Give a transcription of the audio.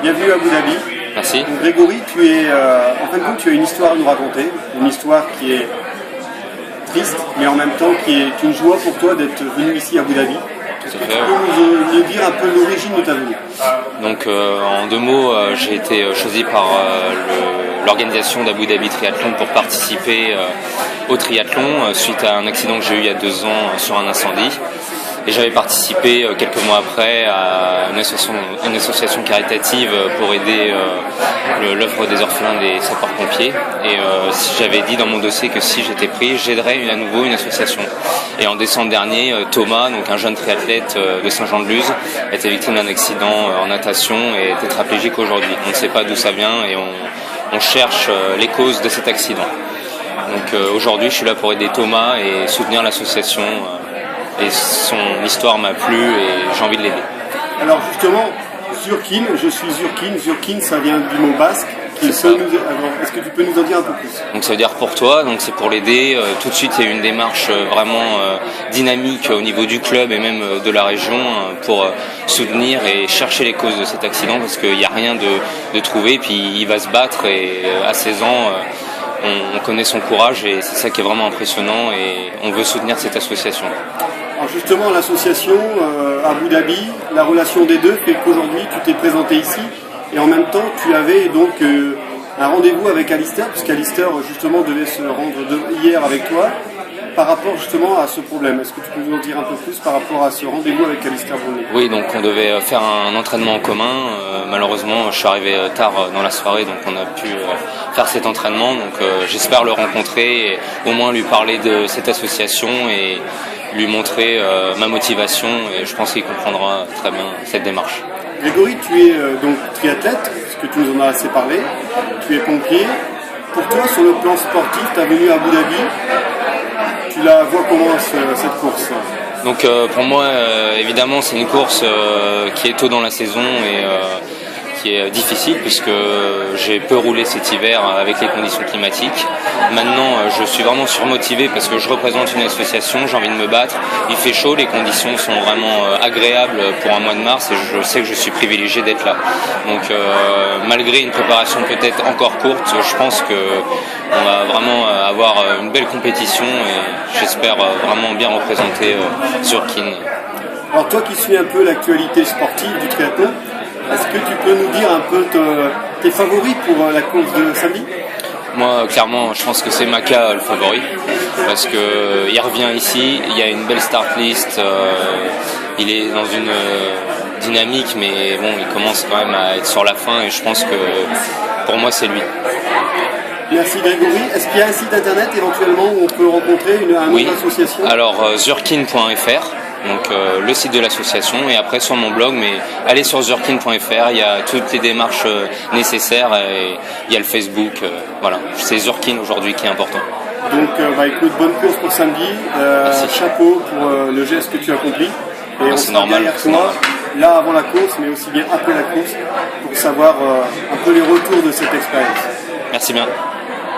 bienvenue à Abu Dhabi. Merci. Donc, Grégory, en fin de compte, tu as une histoire à nous raconter, une histoire qui est triste, mais en même temps qui est une joie pour toi d'être venu ici à Abu Dhabi. Est-ce que tu peux nous dire un peu l'origine de ta venue? Donc en 2 mots, j'ai été choisi par l'organisation d'Abu Dhabi Triathlon pour participer au triathlon suite à un accident que j'ai eu il y a 2 ans sur un incendie. Et j'avais participé quelques mois après à une association caritative pour aider l'œuvre des orphelins des sapeurs-pompiers. Et j'avais dit dans mon dossier que si j'étais pris, j'aiderais à nouveau une association. Et en décembre dernier, Thomas, donc un jeune triathlète de Saint-Jean-de-Luz, a été victime d'un accident en natation et est tétraplégique aujourd'hui. On ne sait pas d'où ça vient et on cherche les causes de cet accident. Donc aujourd'hui, je suis là pour aider Thomas et soutenir l'association. Et son histoire m'a plu et j'ai envie de l'aider. Alors justement, Zurkin, je suis Zurkin. Zurkin, ça vient du mot basque. Est-ce que tu peux nous en dire un peu plus? Donc ça veut dire pour toi, donc c'est pour l'aider. Tout de suite, il y a eu une démarche vraiment dynamique au niveau du club et même de la région pour soutenir et chercher les causes de cet accident parce qu'il n'y a rien de trouvé. Puis il va se battre et à 16 ans, on connaît son courage et c'est ça qui est vraiment impressionnant et on veut soutenir cette association. Alors justement, l'association Abu Dhabi, la relation des deux fait qu'aujourd'hui tu t'es présenté ici et en même temps tu avais donc un rendez-vous avec Alistair, puisqu'Alistair justement devait se rendre hier avec toi par rapport justement à ce problème. Est-ce que tu peux nous en dire un peu plus par rapport à ce rendez-vous avec Alistair Brunet? Oui, donc on devait faire un entraînement en commun. Malheureusement, je suis arrivé tard dans la soirée, donc on a pu faire cet entraînement. Donc j'espère le rencontrer et au moins lui parler de cette association et lui montrer ma motivation et je pense qu'il comprendra très bien cette démarche. Grégory, tu es donc triathlète, parce que tu nous en as assez parlé, tu es pompier. Pour toi, sur le plan sportif, ta venue à Abu Dhabi, tu la vois comment cette course? Donc pour moi, évidemment, c'est une course qui est tôt dans la saison et qui est difficile puisque j'ai peu roulé cet hiver avec les conditions climatiques. Maintenant, je suis vraiment surmotivé parce que je représente une association, j'ai envie de me battre. Il fait chaud, les conditions sont vraiment agréables pour un mois de mars et je sais que je suis privilégié d'être là. Donc malgré une préparation peut-être encore courte, je pense qu'on va vraiment avoir une belle compétition et j'espère vraiment bien représenter Zurkin. Alors toi qui suis un peu l'actualité sportive du triathlon, est-ce que tu peux nous dire un peu tes favoris pour la course de samedi? Moi, clairement, je pense que c'est Maka le favori parce que il revient ici, il y a une belle start list, il est dans une dynamique, mais bon, il commence quand même à être sur la fin et je pense que pour moi, c'est lui. Merci Grégory. Est-ce qu'il y a un site internet éventuellement où on peut rencontrer une autre association? Alors zurkin.fr. Donc le site de l'association et après sur mon blog, mais allez sur zurkin.fr, il y a toutes les démarches nécessaires et il y a le Facebook, voilà, c'est Zurkin aujourd'hui qui est important. Donc écoute, bonne course pour samedi, chapeau pour le geste que tu as accompli et on sera derrière toi, là avant la course mais aussi bien après la course pour savoir un peu les retours de cette expérience. Merci bien.